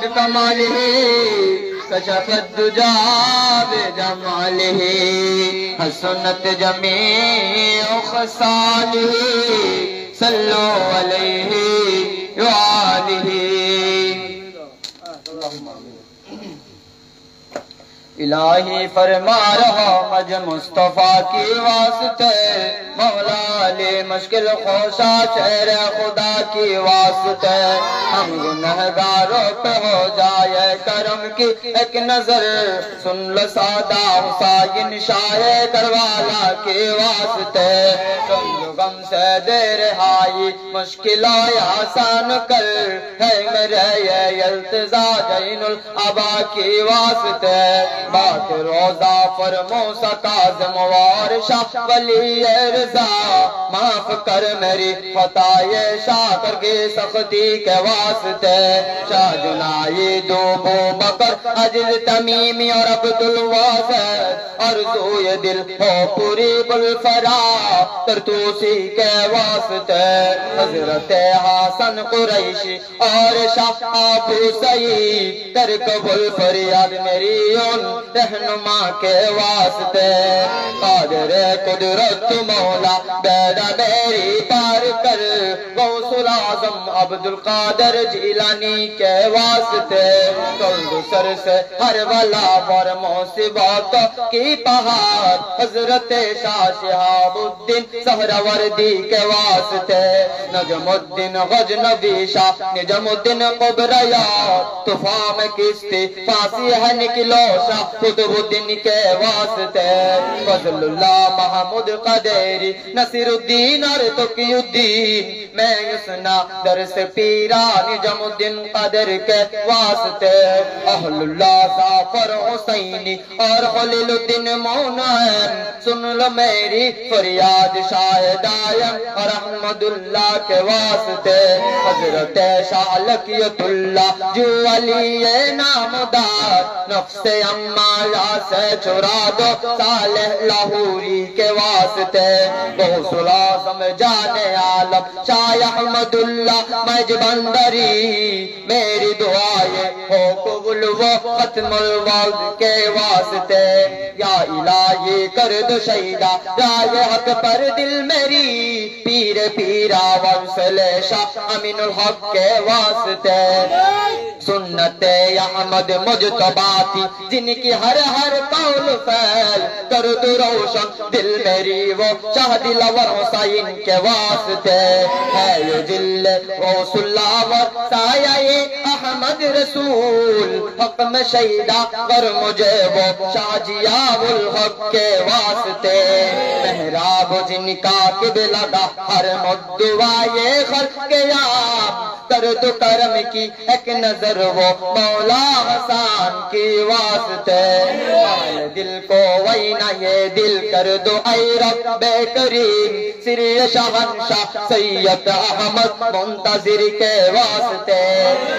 بكماله كشف الدجى بجماله حسنت جميع خصاله صلوا عليه وآله الہی فرما رہا مجھ مصطفیٰ کی واسطے مولا علی مشکل خوشا شہر خدا کی واسطے ہم گنہگاروں پہ ہو جائے کرم کی ایک نظر سن لو سادہ حسین شاہ کروالا کی واسطے تم غم سے دے رہائی مشکلوں آسان کر ہے میرے یہ التزا جین العبا کی واسطے بات روزہ فرمو سکازم وار شاہ ولی رضا معاف کر میری خطائے شاکر کی سختی کے واسطے شاہ جنائی دوبو بکر عجل تمیمی اور عبدالواسط ارزوی دل ہو پوری بلفرا ترتوسی کے واسطے حضرت حسن قریشی اور شاہ ابو سعید ترکب الفریاد میری ان رہنما کے واسطے قادر قدرت مولا بیدہ میری پار کر غوث العظم عبدالقادر جیلانی کے واسطے تلد سر سے ہر ولا اور مصیبت کی پہاڑ حضرت شاہ شہاب الدین سہروردی کے واسطے نجم الدین غجنوی شاہ نجم الدین قبریا طوفان میں کشتی پھانسی ہے نکلو شاہ قطب الدین کے واسطے فضل اللہ محمود قدیری نصیر الدین اور تقی الدین میں یسنا درس پیرا نجم الدین قدر کے واسطے اہل اللہ سافر حسینی اور خلیل الدین مونائم سن لو میری فریاد شاہ دائم اور احمد اللہ کے واسطے حضرت شاہ لکیت اللہ جو علی نامدار نفس امارہ سے چھڑا دو صالح لاہوری کے واسطے غوث العظم جان عالم شاہ احمد اللہ مجبندری میری دعائیں ہو قبول وہ ختم الوالد کے واسطے یا الہی کر دو شہیدہ رائے حق پر دل میری پیر پیرا وصل شاہ امین الحق کے واسطے سنت احمد مجتباتی جن کی ہر قول فعل کر دو روشن دل میری وہ شاہ دلاور حسین کے واسطے ہے یہ جل غوث اللہ ور سایہ احمد رسول حق میں شہیدہ کر مجھے وہ شاہ جیاب الحق کے واسطے محراب جن کا قبلہ دا ہر مدعائے خلق کے یاب کر دو کرم کی ایک نظر وہ مولا حسان کی واسطے دل کو وینا یہ دل کر دو اے رب کریم سری شہنشاہ سید احمد منتظر کے واسطے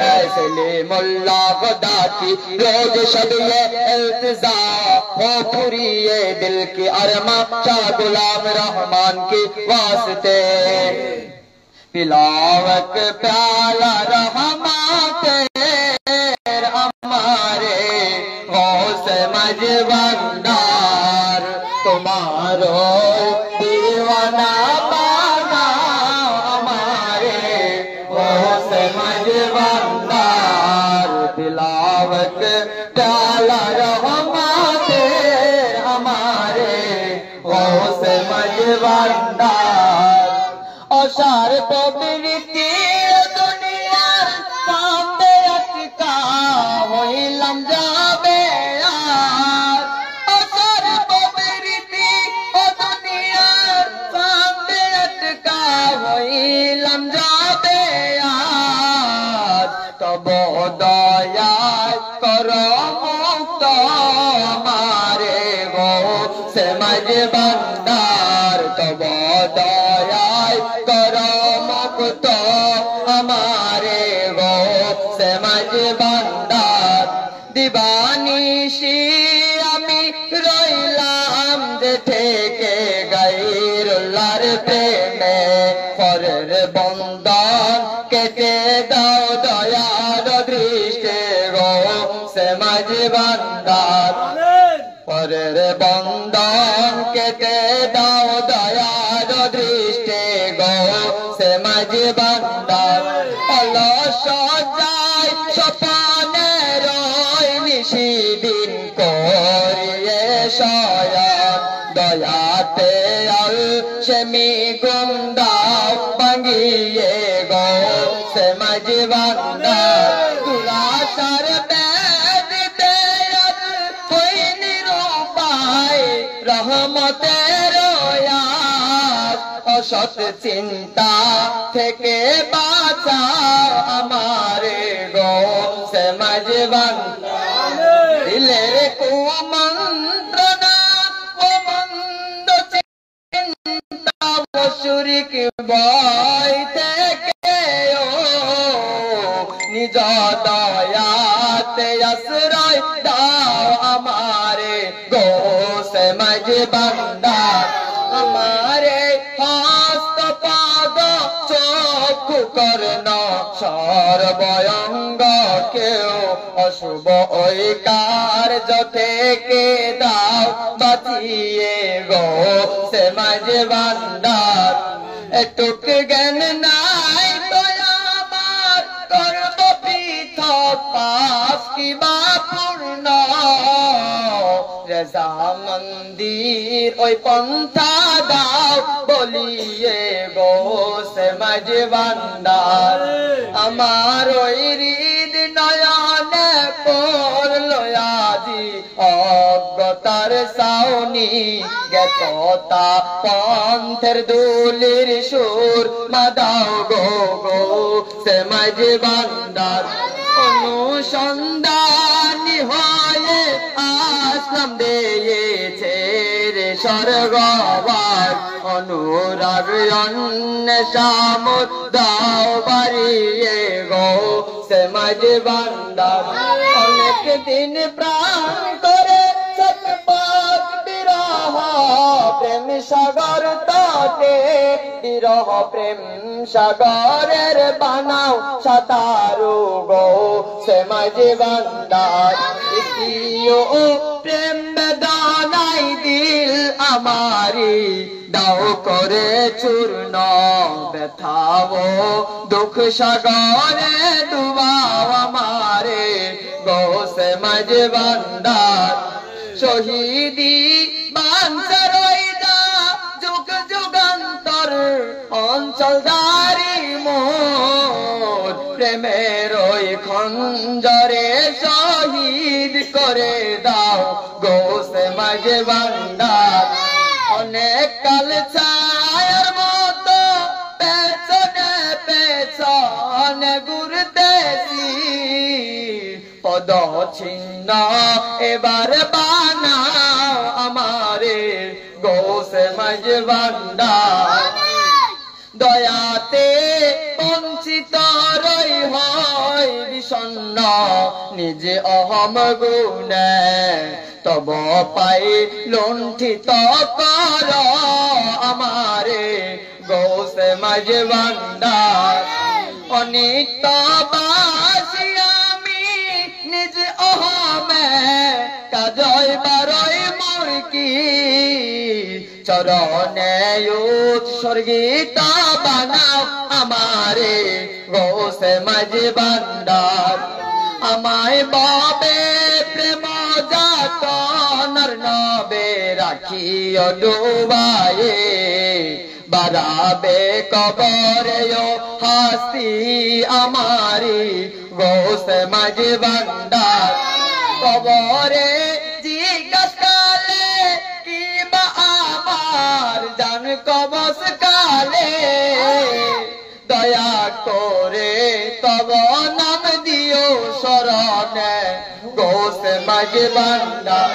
اے سلیم اللہ خدا کی روز شب یہ التزا ہو پوری یہ دل کی ارما شاہ غلام رحمان کی واسطے پلاوک پیالہ رحمت ہمارے غوث مجبندار تمہارو دیوانہ بانا ہمارے غوث مجبندار پلاوک پیالہ رحمت ہمارے غوث مجبندار اشار کو ملتی دنیا سامنے اٹکا ہوئی لمجا بے یار اشار کو ملتی دنیا سامنے اٹکا ہوئی لمجا بے یار تب دیا کرو مکتو ہمارے وہ سمجھ بندار تب دیا کرو مکتو ہمارے وہ سمجھ بندار دیوانی شیعمی رویلام جٹھے کے غیر اللہ پہ میں فرر بندان کے داؤ دیا درشتے মাঝে বান্দার পরের বন্ধন কেটে দাও দয়ার দৃষ্টে গো সে মাঝে বান্দার অলস যায় স্বপনে রয় নিশিদিন করিয়ে শয়ন দয়াতে আল সেমি গুন্দাও ভাঙিয়ে গো সে মাঝে বান্দার দুরাশার রহমতের অসৎ চিন্তা থেকে বাঁচাও আমারে গো সে মাঝে বান্দা দিলের কুমন্ত্রণা ও মন্দ চিন্তা ও শিরক ভয় থেকে নিজ দয়াতে আশ্রয় দাও আমারে গো সে মাঝে বান্দা আমারে হস্ত পাদ চক্ষু কর্ণ সর্বঙ্গ কেউ অশুভ ওই কার্য থেকে দাও বাঁচিয়ে গো সে মাঝে বান্দা এটুক জ্ঞান নাই তো আমার করব পৃথক পাপ কিবা পূর্ণ রেজা মন্দির ওই পন্থা দাও বলিয়ে গো সে মাঝে বান্দার আমার ওই হৃদ নয়নে পড়লো আজি অজ্ঞতার সাউনি জ্ঞাততা পন্থের দুলির সুর মাদাও গো গো সে মাঝে বান্দার অনুসন্ধানী হয়ে আসলাম দিয়েছে রে স্বর্গবাস অনুরাগ অন্বেষামত দাও বাড়িয়ে গো সে মাঝে বান্দার অনেক দিন প্রাণ করে সৎপথ বিরহ প্রেম সাগর তটে বিরহ প্রেম সাগরের বানাও সাঁতারু গো সে মাঝে বান্দার ইতিও প্রেম বেদনাই দিল আমারি দাও করে চূর্ণ ব্যথাও দুঃখ সাগরে ডুবাও আমারে গো সে মাঝে বান্দার শহীদি বাঞ্ছার যুগ যুগান্তর অঞ্চল দারি মোর প্রেমের ওই খঞ্জরে শহীদ করে দাও গো সে মাঝে বান্দার অনেক কাল ছায়ার মতো পেছনে পেছনে ঘুরতেছি পদ ছিন্ন এবার বানাও আমারে গো সে মাঝে বান্দার দয়াতে বঞ্চিত রই হয় বিষণ্ণ নিজে অহম গুণে তব পাই লুণ্ঠিত কর আমারে গো সে মাঝে বান্দার অনিত্য বাসি আমি নিজ অহমে কাজয় বারই মোর কি চরণে উৎসর্গিত বানাও আমারে গো সে মাঝে বান্দার আমায় বাবে প্রেম যাতনার নবে রাখিও ডুবায়ে বাড়াবে কবরে হাসি আমারি গো সে মাঝে বান্দার কবরে জিজ্ঞাসকালে কি বা আমার জান কবস কালে দয়া করে তব নাম দিও শরণে গো সে মাঝে বান্দার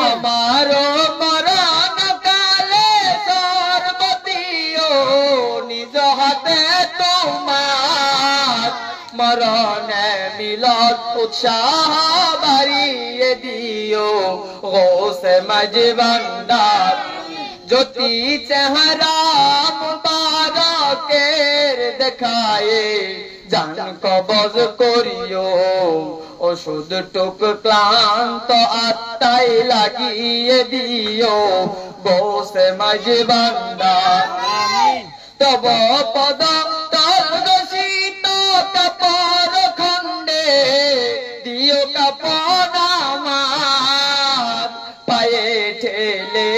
আমার মরণ কালে সর্বদিও নিজ হাতে তোমার মরণে মিলত উৎসাহ বাড়িয়ে দিও গো সে মাঝে বান্দার জ্যোতি চেহারা মুবারকের দেখায়ে জান কবজ করিও ওষুধ টুক ক্লান্ত আত্মায় লাগিয়ে দিও গোসে মাঝে ভান্ডার তব পদ তল দোষিত কাপড় খণ্ডে দিও কাপড় আমার পায়ে ঠেলে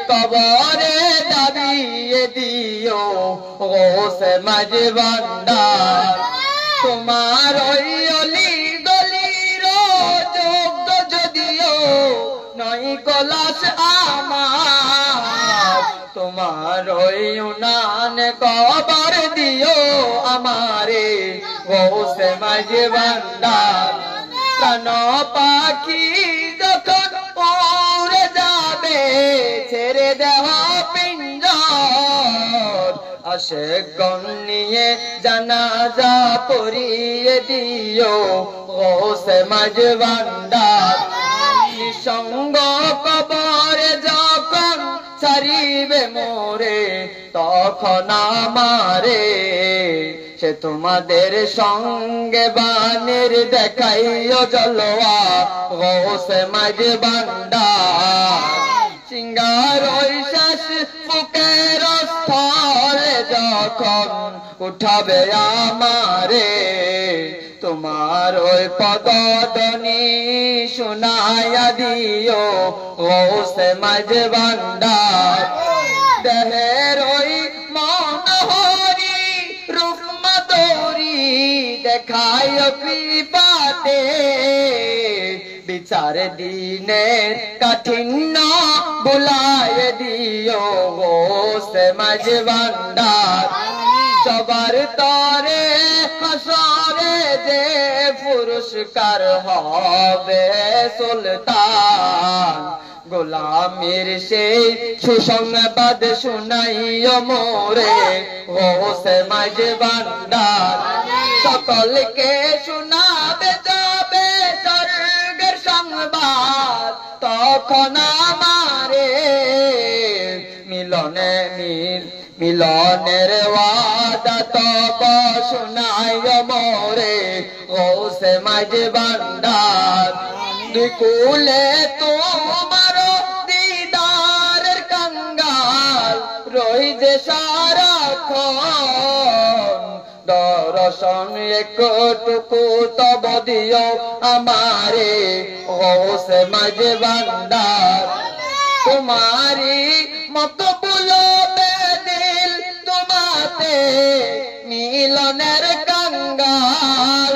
কবরে দাবিয়ে দিও গোসে মাঝে ভান্ডার তোমার ওই অলি গলির যোগ্য যদিও নয় কলাস আমার তোমার ওই উনান কবর দিও আমারে গোসে মাঝে ভান্ডার প্রাণ পাখি যখন উড়ে যাবে ছেড়ে দেহ পিঞ্জর আশেকগণ নিয়ে জানাজা পড়িয়ে দিও গোসে মাঝে ভান্ডার নিঃসঙ্গ কবরে যখন ছাড়িবে মোরে তখন আমারে সে তোমাদের সঙ্গে বানের দেখাইও জলওয়া গোসে মাঝে ভান্ডার সিঙ্গার ওই শেষ বুকের স্থলে যখন উঠাবে আমারে তোমার ওই পদধ্বনি শুনাইয়া দিও গোসে মাঝে ভান্ডার দেহের ওই মনোহরি রূপ মাধুরী দেখায় কৃপাতে বিচার দিনে কাঠিন্য বুলায় দিও গোসে মাঝে ভান্ডার সবার তরে হাসরে যে পুরস্কার হবে সুলতান গোলামের সেই সুসংবাদ শুনাইও মোরে গোসে মাঝে ভান্ডার সকলকে শোনাবে যাবে স্বর্গের সংবাদ তখন আমারে মিলনের ওয়াদা তব শুনাইও মোরে গোসে মাঝে ভান্ডার দুকুলে তোমার দিদারের কাঙ্গাল রই যে সারাক্ষণ দর্শন একটুকু তব দিও আমারে গোসে মাঝে ভান্ডার তোমারি মকবুল দিল তোমাতে মিলনের কাঙ্গাল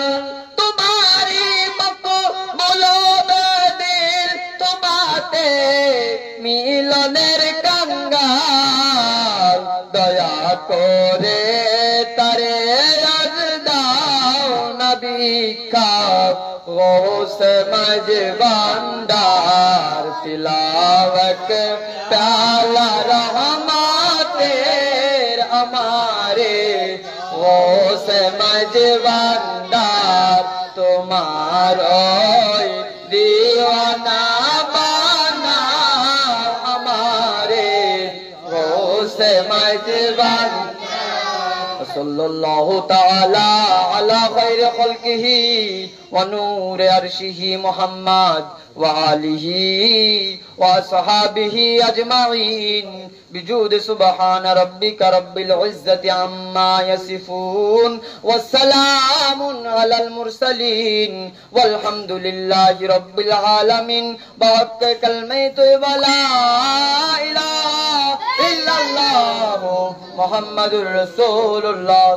তোমারি মকবুল দিল তোমাতে মিলনের কাঙ্গাল দয়া করে তারে রাজ দাও নবিকা গোসে মাঝে ভান্ডার तिलावत प्याला रहमतेर हमारे गोसे मझे भांडार तुम्हारो दीवाना बना हमारे गोसे मझे भांडार सल्लल्लाहु ताला अला खैर खल्किही व नूर अर्शिही मुहम्मद وآله وصحابه أجمعين بجود سبحان ربك رب العزة عما يصفون والسلام على المرسلين والحمد لله رب العالمين بحق كلمة ولا إله إلا الله محمد رسول الله